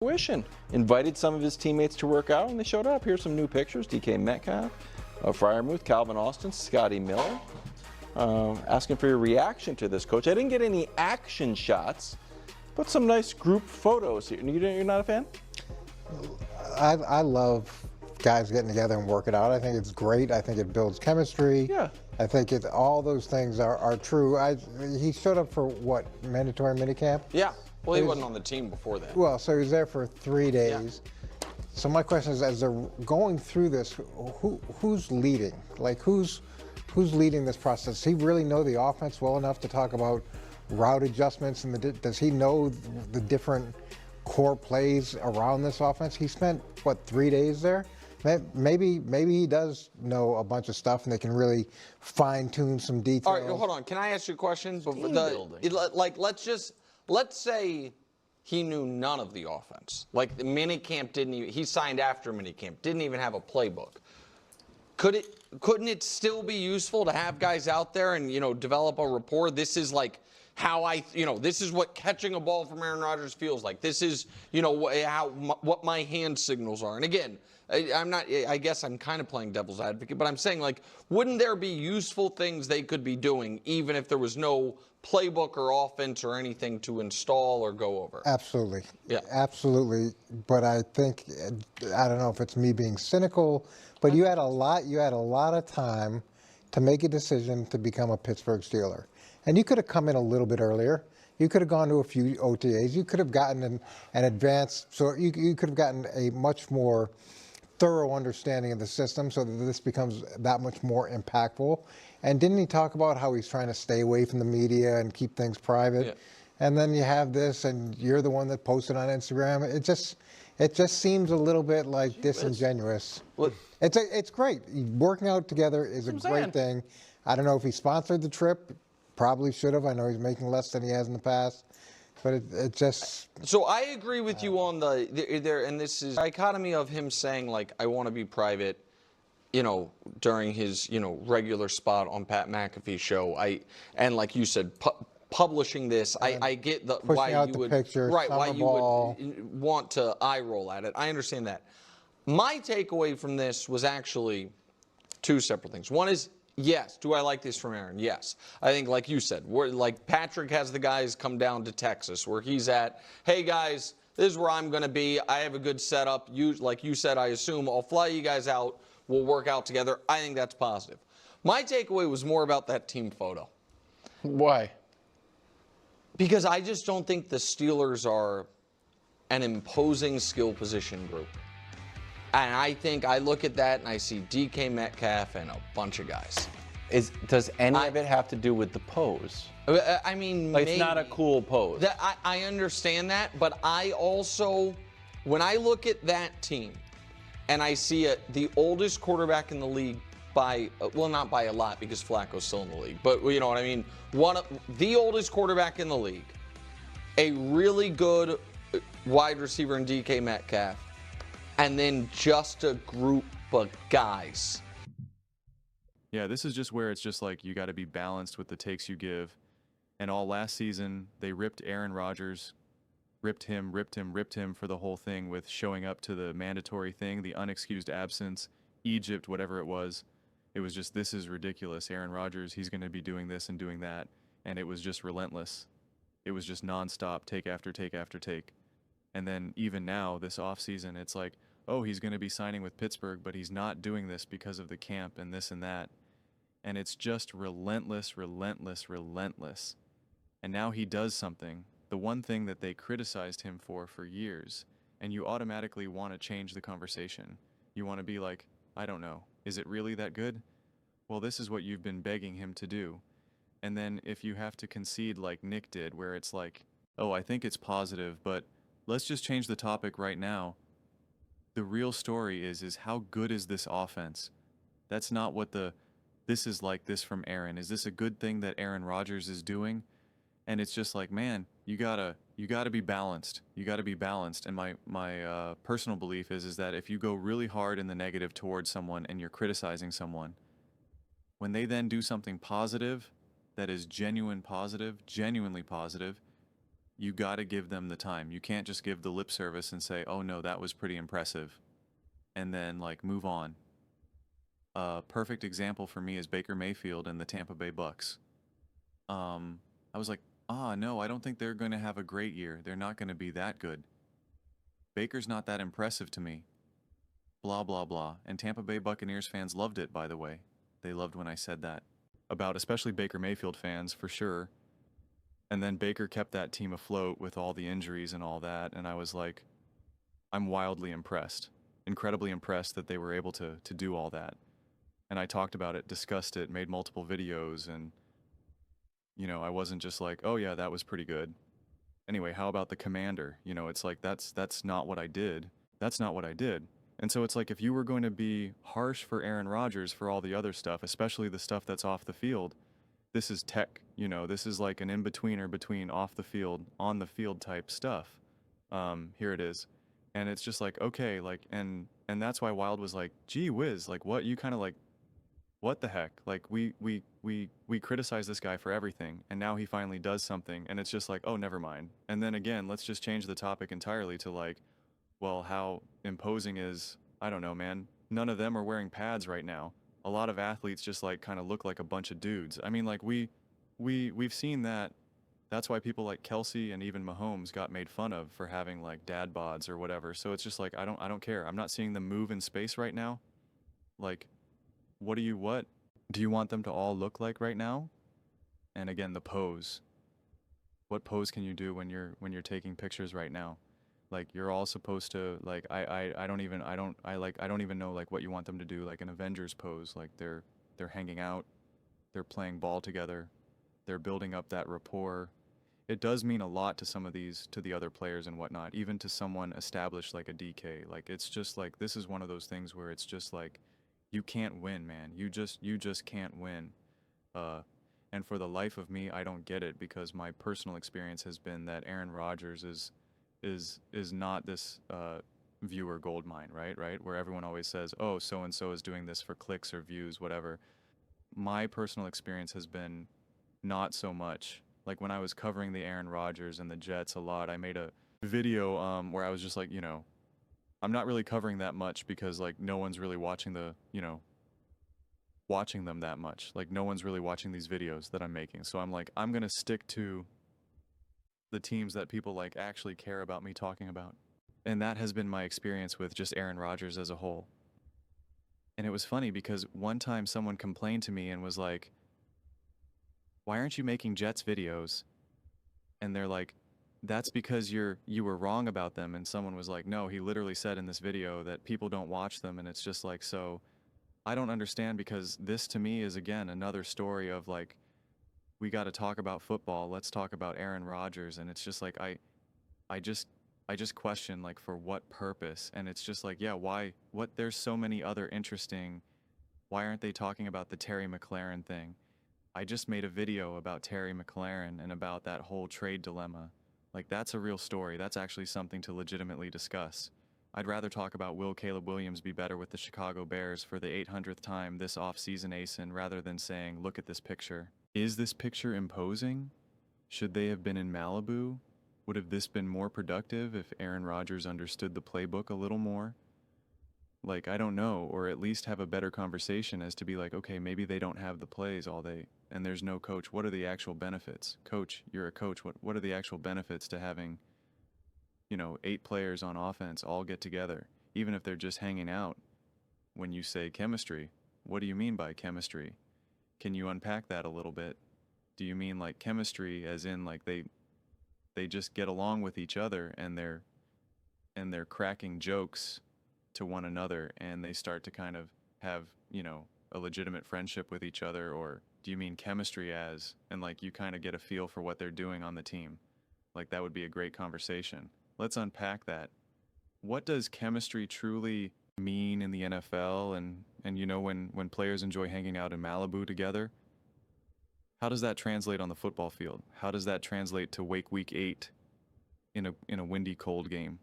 fruition. Invited some of his teammates to work out, and they showed up. Here's some new pictures. DK Metcalf, Freiermuth, Calvin Austin, Scotty Miller. Asking for your reaction to this, Coach. I didn't get any action shots, but some nice group photos here. You're not a fan? I love guys getting together and working out. I think it's great. I think it builds chemistry. Yeah. I think all those things are true. He showed up for what, mandatory minicamp? Yeah. Well, he wasn't on the team before that. Well, so he was there for 3 days. Yeah. So my question is, as they're going through this, who's leading? Like, who's leading this process? Does he really know the offense well enough to talk about route adjustments? And does he know the different core plays around this offense? He spent, what, 3 days there? Maybe he does know a bunch of stuff, and they can really fine-tune some details. All right, hold on. Can I ask you a question? Let's say he knew none of the offense. Like the minicamp he signed after minicamp, didn't even have a playbook. Couldn't it still be useful to have guys out there and, develop a rapport? This is like how this is what catching a ball from Aaron Rodgers feels like. This is, what my hand signals are. And again, I guess I'm kind of playing devil's advocate, but I'm saying, like, wouldn't there be useful things they could be doing even if there was no playbook or offense or anything to install or go over? Absolutely. Yeah. Absolutely. But I think, I don't know if it's me being cynical, but you had a lot of time to make a decision to become a Pittsburgh Steeler. And you could have come in a little bit earlier. You could have gone to a few OTAs. You could have gotten an advanced, so you could have gotten a much more thorough understanding of the system so that this becomes that much more impactful. And didn't he talk about how he's trying to stay away from the media and keep things private? Yeah. And then you have this, and you're the one that posted on Instagram. It just seems a little bit like disingenuous. It's great. Working out together is a great thing. I don't know if he sponsored the trip. Probably should have. I know he's making less than he has in the past. But it just... So I agree with you on and this is dichotomy of him saying, like, I want to be private, during his, regular spot on Pat McAfee's show. And like you said, publishing this, I get why you would... Picture, right, why you ball. would want to eye roll at it. I understand that. My takeaway from this was actually two separate things. One is, yes. Do I like this from Aaron? Yes. I think, like you said, like Patrick has the guys come down to Texas where he's at. Hey, guys, this is where I'm going to be. I have a good setup. Like you said, I assume I'll fly you guys out. We'll work out together. I think that's positive. My takeaway was more about that team photo. Why? Because I just don't think the Steelers are an imposing skill position group. And I think I look at that and I see DK Metcalf and a bunch of guys. Does any of it have to do with the pose? I mean, like, it's not a cool pose. I understand that, but I also, when I look at that team and I see the oldest quarterback in the league by, well, not by a lot because Flacco's still in the league, but you know what I mean? The oldest quarterback in the league, a really good wide receiver in DK Metcalf, and then just a group of guys. Yeah, this is just where it's just like you got to be balanced with the takes you give. And all last season, they ripped Aaron Rodgers, ripped him for the whole thing with showing up to the mandatory thing, the unexcused absence, Egypt, whatever it was. It was just, this is ridiculous. Aaron Rodgers, he's going to be doing this and doing that. And it was just relentless. It was just nonstop, take after take after take. And then even now, this offseason, it's like, oh, he's going to be signing with Pittsburgh, but he's not doing this because of the camp and this and that. And it's just relentless, relentless, relentless. And now he does something, the one thing that they criticized him for years, and you automatically want to change the conversation. You want to be like, I don't know, is it really that good? Well, this is what you've been begging him to do. And then if you have to concede like Nick did, where it's like, oh, I think it's positive, but let's just change the topic right now. The real story is how good is this offense? That's not what this is like this from Aaron. Is this a good thing that Aaron Rodgers is doing? And it's just like, man, you gotta be balanced. You gotta be balanced. And my personal belief is that if you go really hard in the negative towards someone and you're criticizing someone, when they then do something positive, that is genuinely positive, you got to give them the time. You can't just give the lip service and say, oh no, that was pretty impressive, and then like move on. A perfect example for me is Baker Mayfield and the Tampa Bay Bucks. I was like, no, I don't think they're going to have a great year. They're not going to be that good. Baker's not that impressive to me. Blah, blah, blah. And Tampa Bay Buccaneers fans loved it, by the way. They loved when I said that. About especially Baker Mayfield fans, for sure. And then Baker kept that team afloat with all the injuries and all that. And I was like, I'm wildly impressed. Incredibly impressed that they were able to do all that. And I talked about it, discussed it, made multiple videos, and I wasn't just like, oh yeah, that was pretty good. Anyway, how about the commander? It's like that's not what I did. That's not what I did. And so it's like if you were going to be harsh for Aaron Rodgers for all the other stuff, especially the stuff that's off the field, this is tech. This is like an in-betweener between off the field, on the field type stuff. Here it is. And it's just like, okay, like, and that's why Wild was like, gee whiz, like what you kind of like, what the heck? Like we criticize this guy for everything, and now he finally does something, and it's just like, oh, never mind. And then again, let's just change the topic entirely to like, well, how imposing is, I don't know, man. None of them are wearing pads right now. A lot of athletes just like kind of look like a bunch of dudes. I mean, like we've seen that. That's why people like Kelsey and even Mahomes got made fun of for having like dad bods or whatever. So it's just like I don't care. I'm not seeing them move in space right now. Like, what do you want them to all look like right now? And again, the pose. What pose can you do when you're taking pictures right now? Like you're all supposed to like I don't even know like what you want them to do, like an Avengers pose, like they're hanging out, they're playing ball together, they're building up that rapport. It does mean a lot to some of these, to the other players and whatnot, even to someone established like a DK. Like it's just like this is one of those things where it's just like you can't win, man. You just can't win. And for the life of me, I don't get it, because my personal experience has been that Aaron Rodgers is not this viewer gold mine, right? Where everyone always says, oh, so and so is doing this for clicks or views, whatever. My personal experience has been not so much. Like when I was covering the Aaron Rodgers and the Jets a lot, I made a video where I was just like, I'm not really covering that much because like no one's really watching watching them that much. Like no one's really watching these videos that I'm making. So I'm like, I'm going to stick to the teams that people like actually care about me talking about. And that has been my experience with just Aaron Rodgers as a whole. And it was funny because one time someone complained to me and was like, why aren't you making Jets videos? And they're like, that's because you were wrong about them. And someone was like, no, he literally said in this video that people don't watch them. And it's just like, so I don't understand, because this to me is again another story of like, we got to talk about football. Let's talk about Aaron Rodgers. And it's just like, I just question like for what purpose? And it's just like, yeah, why, there's so many other interesting, why aren't they talking about the Terry McLaurin thing? I just made a video about Terry McLaurin and about that whole trade dilemma. Like that's a real story. That's actually something to legitimately discuss. I'd rather talk about will Caleb Williams be better with the Chicago Bears for the 800th time this offseason, Asen, rather than saying, look at this picture. Is this picture imposing? Should they have been in Malibu? Would have this been more productive if Aaron Rodgers understood the playbook a little more? Like, I don't know, or at least have a better conversation as to be like, okay, maybe they don't have the plays all day and there's no coach. What are the actual benefits? Coach, you're a coach. What are the actual benefits to having 8 players on offense all get together, even if they're just hanging out? When you say chemistry, what do you mean by chemistry? Can you unpack that a little bit? Do you mean like chemistry as in like they just get along with each other and they're cracking jokes to one another and they start to kind of have, a legitimate friendship with each other? Or do you mean chemistry as, and like you kind of get a feel for what they're doing on the team? Like that would be a great conversation. Let's unpack that. What does chemistry truly mean in the NFL? And when players enjoy hanging out in Malibu together, how does that translate on the football field? How does that translate to Wake Week 8 in a windy, cold game?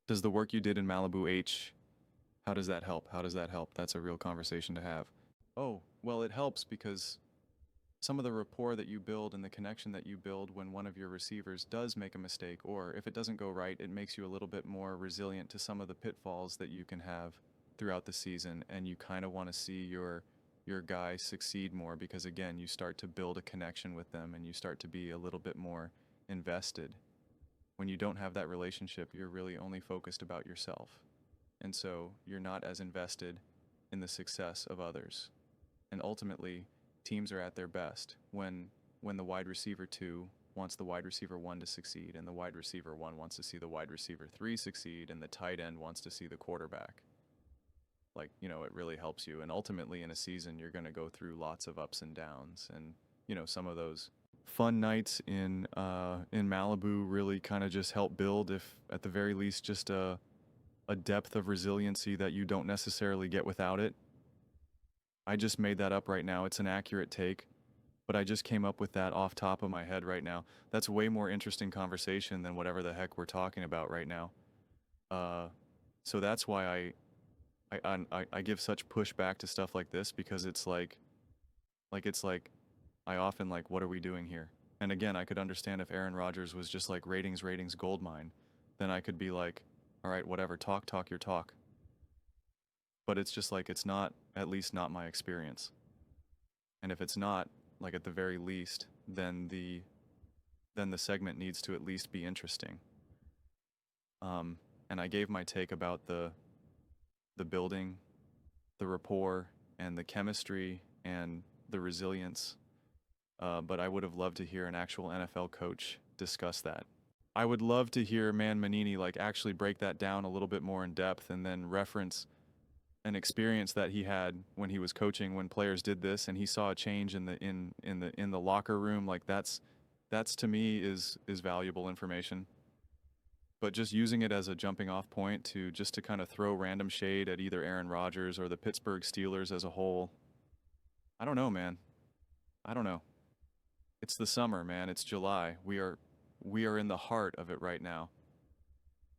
Does the work you did in Malibu H, how does that help? How does that help? That's a real conversation to have. Oh, well, it helps because some of the rapport that you build and the connection that you build when one of your receivers does make a mistake, or if it doesn't go right, it makes you a little bit more resilient to some of the pitfalls that you can have throughout the season, and you kind of want to see your guy succeed more because, again, you start to build a connection with them and you start to be a little bit more invested. When you don't have that relationship, you're really only focused about yourself, and so you're not as invested in the success of others. And ultimately, teams are at their best when the wide receiver 2 wants the wide receiver 1 to succeed, and the wide receiver 1 wants to see the wide receiver 3 succeed, and the tight end wants to see the quarterback. Like, you know, it really helps you. And ultimately in a season, you're going to go through lots of ups and downs. And, you know, some of those fun nights in Malibu really kind of just help build, if at the very least, just a depth of resiliency that you don't necessarily get without it. I just made that up right now. It's an accurate take, but I just came up with that off top of my head right now. That's way more interesting conversation than whatever the heck we're talking about right now. So that's why I give such pushback to stuff like this, because it's like I often like, what are we doing here? And again, I could understand if Aaron Rodgers was just like ratings goldmine, then I could be like, all right, whatever, talk your talk. But it's just like, it's not, at least not my experience. And if it's not, like at the very least, then the segment needs to at least be interesting. And I gave my take about the building, the rapport, and the chemistry, and the resilience. But I would have loved to hear an actual NFL coach discuss that. I would love to hear Manini like actually break that down a little bit more in depth, and then reference an experience that he had when he was coaching, when players did this and he saw a change in the locker room. Like that's to me is valuable information. But just using it as a jumping off point to kind of throw random shade at either Aaron Rodgers or the Pittsburgh Steelers as a whole, I don't know, man. I don't know. It's the summer, man. It's July. We are in the heart of it right now.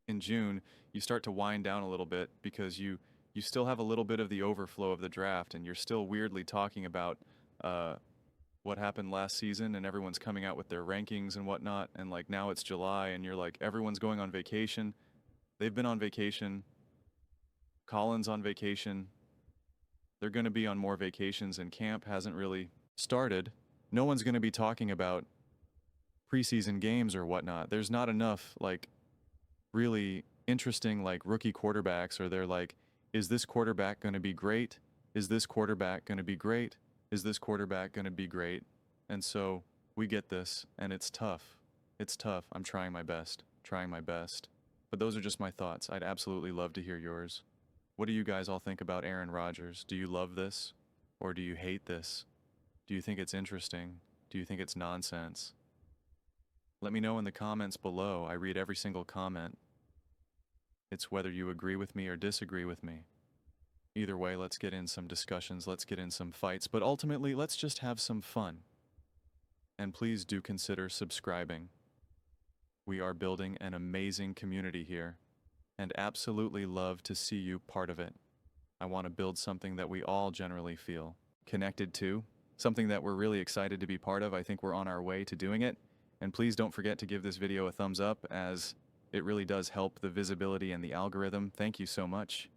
In June, you start to wind down a little bit because you still have a little bit of the overflow of the draft, and you're still weirdly talking about what happened last season, and everyone's coming out with their rankings and whatnot, and like now it's July, and you're like, everyone's going on vacation. They've been on vacation. Colin's on vacation. They're going to be on more vacations, and camp hasn't really started. No one's going to be talking about preseason games or whatnot. There's not enough like really interesting like rookie quarterbacks, or they're like, is this quarterback going to be great? Is this quarterback going to be great? Is this quarterback going to be great? And so we get this, and it's tough. It's tough. I'm trying my best. But those are just my thoughts. I'd absolutely love to hear yours. What do you guys all think about Aaron Rodgers? Do you love this? Or do you hate this? Do you think it's interesting? Do you think it's nonsense? Let me know in the comments below. I read every single comment. It's whether you agree with me or disagree with me. Either way, let's get in some discussions, let's get in some fights, but ultimately, let's just have some fun. And please do consider subscribing. We are building an amazing community here, and absolutely love to see you part of it. I want to build something that we all generally feel connected to, something that we're really excited to be part of. I think we're on our way to doing it. And please don't forget to give this video a thumbs up, as it really does help the visibility and the algorithm. Thank you so much.